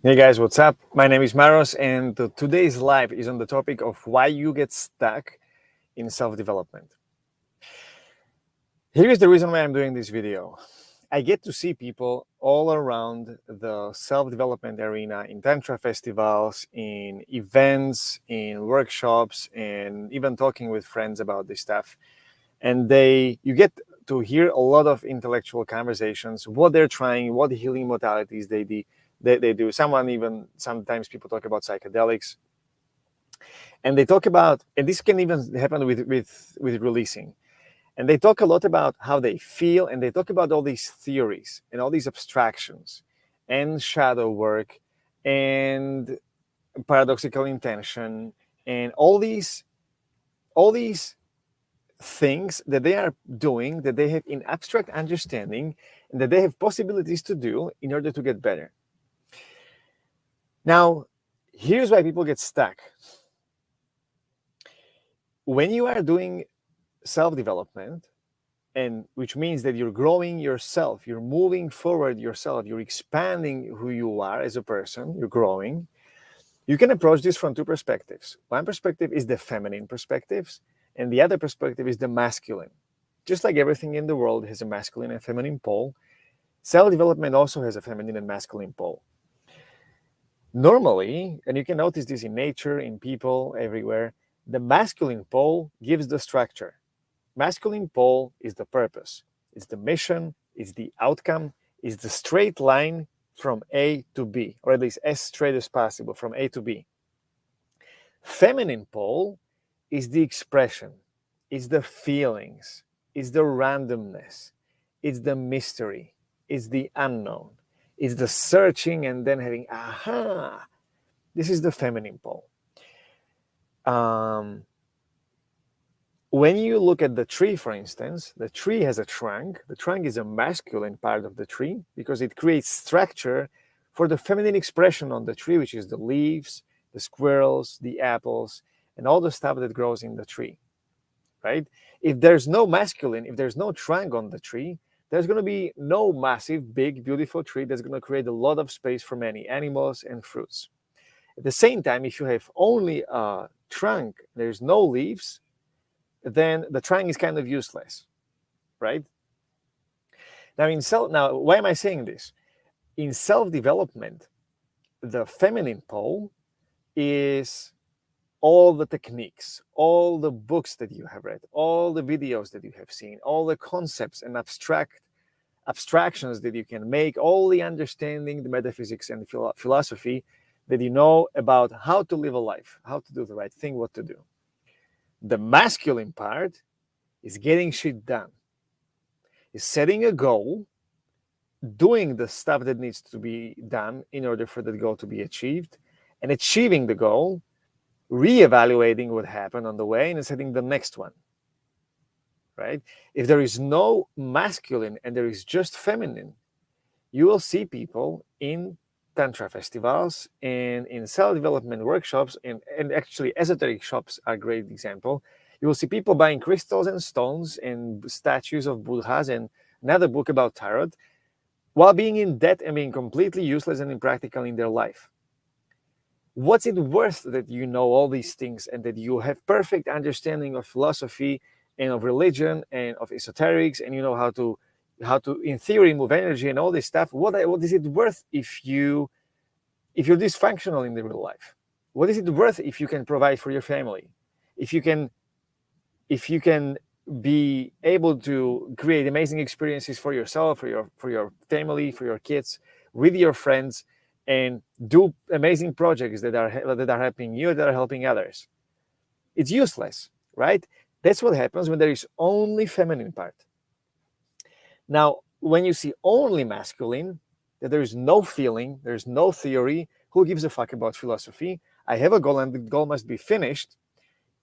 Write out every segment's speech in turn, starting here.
Hey guys, what's up? My name is Maros, and today's live is on the topic of why you get stuck in self development. Here is the reason why I'm doing this video. I get to see people all around the self development arena in Tantra festivals, in events, in workshops, and even talking with friends about this stuff. And you get to hear a lot of intellectual conversations, what they're trying, what healing modalities they do. Sometimes people talk about psychedelics, and they talk about, and this can even happen with releasing, and they talk a lot about how they feel, and they talk about all these theories and all these abstractions and shadow work and paradoxical intention and all these things that they are doing, that they have in abstract understanding, and that they have possibilities to do in order to get better. Now, here's why people get stuck. When you are doing self-development, and which means that you're growing yourself, you're moving forward yourself, you're expanding who you are as a person, you're growing, you can approach this from two perspectives. One perspective is the feminine perspectives, and the other perspective is the masculine. Just like everything in the world has a masculine and feminine pole, self-development also has a feminine and masculine pole. Normally, and you can notice this in nature, in people, everywhere, the masculine pole gives the structure. Masculine pole is the purpose, it's the mission, it's the outcome, it's the straight line from A to B, or at least as straight as possible from A to B. Feminine pole is the expression, it's the feelings, it's the randomness, it's the mystery, it's the unknown, it's the searching and then having, aha, this is the feminine pole. When you look at the tree, for instance, the tree has a trunk. The trunk is a masculine part of the tree because it creates structure for the feminine expression on the tree, which is the leaves, the squirrels, the apples, and all the stuff that grows in the tree, right? If there's no masculine, if there's no trunk on the tree, there's going to be no massive, big, beautiful tree that's going to create a lot of space for many animals and fruits. At the same time, if you have only a trunk, there's no leaves, then the trunk is kind of useless, right? Now, why am I saying this? In self-development, the feminine pole is all the techniques, all the books that you have read, all the videos that you have seen, all the concepts and abstractions that you can make, all the understanding, the metaphysics and philosophy that you know about how to live a life, how to do the right thing, what to do. The masculine part is getting shit done, is setting a goal, doing the stuff that needs to be done in order for that goal to be achieved, and achieving the goal, reevaluating what happened on the way, and setting the next one. Right? If there is no masculine and there is just feminine, you will see people in Tantra festivals and in self-development workshops, and actually esoteric shops are a great example. You will see people buying crystals and stones and statues of Buddhas and another book about tarot, while being in debt and being completely useless and impractical in their life. What's it worth that you know all these things and that you have perfect understanding of philosophy and of religion and of esoterics, and you know how to in theory move energy and all this stuff? What is it worth if you're dysfunctional in the real life? What is it worth if you can provide for your family, if you can be able to create amazing experiences for yourself, for your family, for your kids, with your friends, and do amazing projects that are helping you, that are helping others? It's useless, right? That's what happens when there is only feminine part. Now, when you see only masculine, that there is no feeling, there's no theory, who gives a fuck about philosophy? I have a goal and the goal must be finished.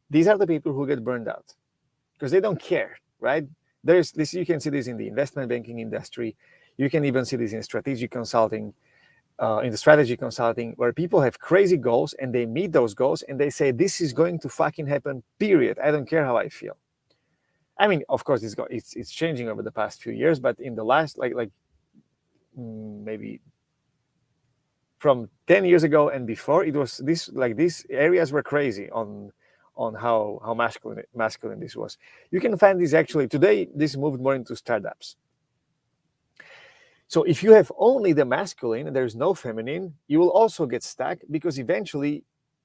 These are the people who get burned out because they don't care, right? There's this, you can see this in the investment banking industry. You can even see this in strategic consulting, in the strategy consulting, where people have crazy goals and they meet those goals and they say, this is going to fucking happen, period. I don't care how I feel. I mean, of course, it's changing over the past few years, but in the last, maybe from 10 years ago and before, it was this, like, these areas were crazy on how masculine this was. You can find this actually today. This moved more into startups. So if you have only the masculine and there's no feminine, you will also get stuck, because eventually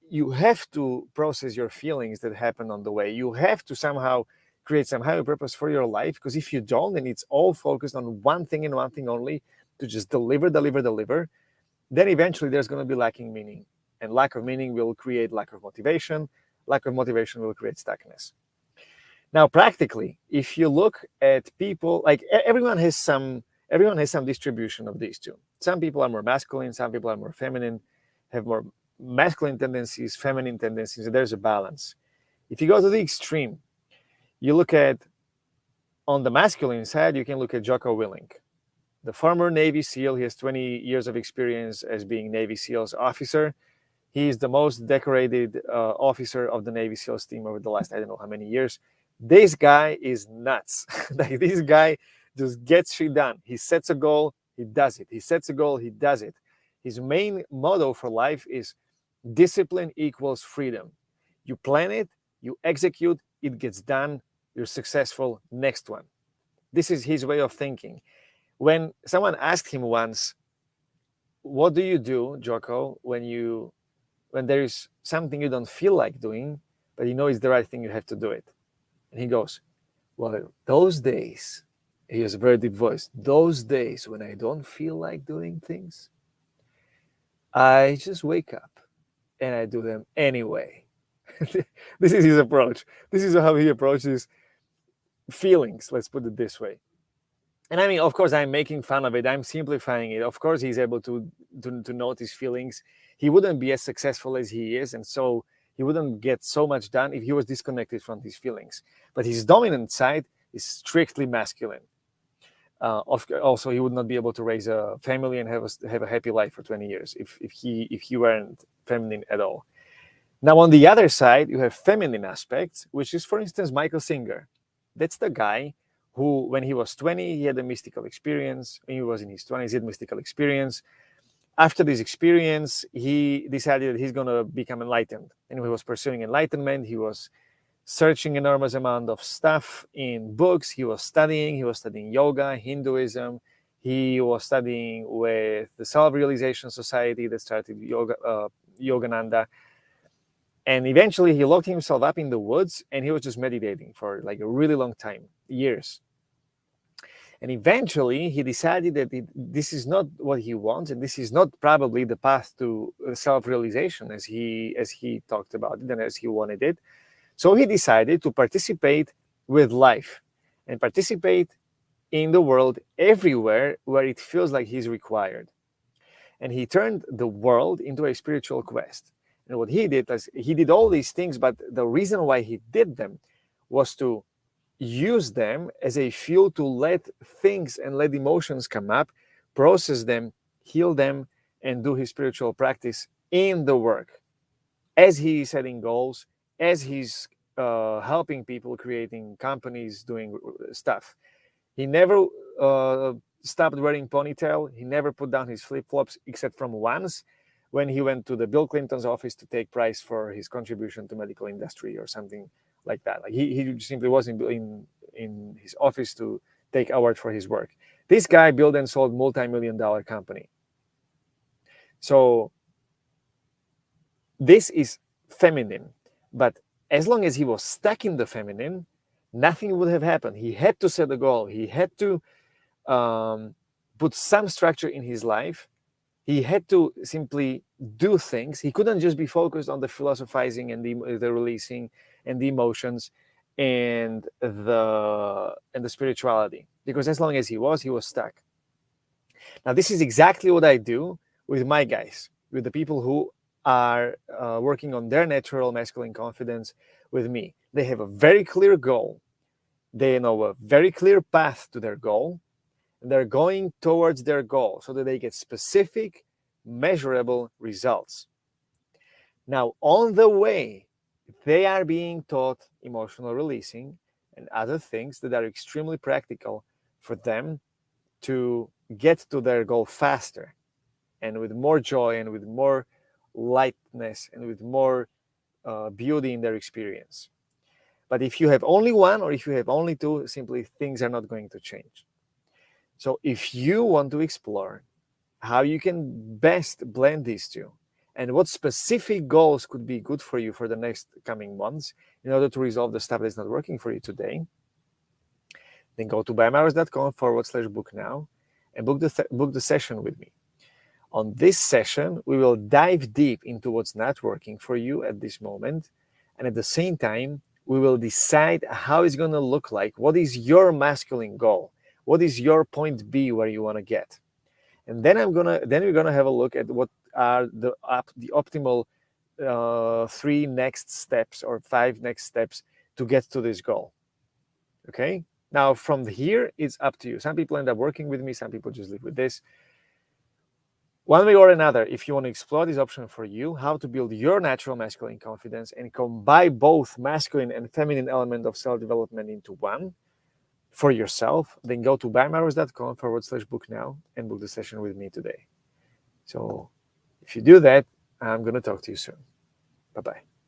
you have to process your feelings that happen on the way. You have to somehow create some higher purpose for your life, because if you don't, and it's all focused on one thing and one thing only, to just deliver, then eventually there's going to be lacking meaning. And lack of meaning will create lack of motivation. Lack of motivation will create stuckness. Now, practically, if you look at people, like everyone has some distribution of these two. Some people are more masculine, some people are more feminine, have more masculine tendencies, feminine tendencies, and there's a balance. If you go to the extreme, you look at, on the masculine side, you can look at Jocko Willink, the former Navy SEAL. He has 20 years of experience as being Navy SEALs officer. He is the most decorated officer of the Navy SEALs team over the last, I don't know how many years. This guy is nuts. Like, this guy just gets shit done. He sets a goal, he does it. He sets a goal, he does it. His main motto for life is discipline equals freedom. You plan it, you execute, it gets done, you're successful, next one. This is his way of thinking. When someone asked him once, what do you do, Jocko, when there is something you don't feel like doing, but you know it's the right thing, you have to do it? And he goes, well, those days, he has a very deep voice, those days when I don't feel like doing things, I just wake up and I do them anyway. This is his approach. This is how he approaches feelings, let's put it this way. And I mean, of course, I'm making fun of it. I'm simplifying it. Of course, he's able to notice feelings. He wouldn't be as successful as he is, and so he wouldn't get so much done if he was disconnected from his feelings. But his dominant side is strictly masculine. Also, he would not be able to raise a family and have a happy life for 20 years if he weren't feminine at all. Now, on the other side, you have feminine aspects, which is, for instance, Michael Singer. That's the guy who, when he was 20, he had a mystical experience. When he was in his 20s, he had mystical experience. After this experience, he decided that he's going to become enlightened. And he was pursuing enlightenment. He was searching enormous amount of stuff in books. He was studying yoga, Hinduism. He was studying with the Self-Realization Society that started Yogananda. And eventually he locked himself up in the woods and he was just meditating for like a really long time, years. And eventually he decided that this is not what he wants, and this is not probably the path to self-realization as he talked about it and as he wanted it. So he decided to participate with life and participate in the world everywhere where it feels like he's required. And he turned the world into a spiritual quest. And what he did is he did all these things, but the reason why he did them was to use them as a fuel to let things and let emotions come up, process them, heal them, and do his spiritual practice in the work. As he's setting goals, as he's helping people, creating companies, doing stuff. He never stopped wearing ponytail. He never put down his flip-flops, except from once when he went to the Bill Clinton's office to take prize for his contribution to medical industry or something like that. Like he simply was in his office to take award for his work. This guy built and sold multi-million-dollar company. So this is feminine, but as long as he was stuck in the feminine, nothing would have happened. He had to set a goal. He had to put some structure in his life. He had to simply do things. He couldn't just be focused on the philosophizing and the releasing and the emotions and the spirituality, because as long as he was stuck. Now, this is exactly what I do with my guys, with the people who are working on their natural masculine confidence with me. They have a very clear goal. They know a very clear path to their goal. And they're going towards their goal so that they get specific, measurable results. Now, on the way, they are being taught emotional releasing and other things that are extremely practical for them to get to their goal faster. and with more joy and with more lightness and with more beauty in their experience. But if you have only one or if you have only two, simply things are not going to change. So if you want to explore how you can best blend these two and what specific goals could be good for you for the next coming months in order to resolve the stuff that's not working for you today, then go to biomarkers.com/book now and book the session with me. On this session, we will dive deep into what's not working for you at this moment. And at the same time, we will decide how it's going to look like. What is your masculine goal? What is your point B where you want to get? And then we're gonna have a look at what are the optimal 3 next steps or 5 next steps to get to this goal. Okay. Now from here, it's up to you. Some people end up working with me. Some people just live with this. One way or another, if you want to explore this option for you, how to build your natural masculine confidence and combine both masculine and feminine element of self-development into one for yourself, then go to biomarkers.com/book now and book the session with me today. So if you do that, I'm going to talk to you soon. Bye-bye.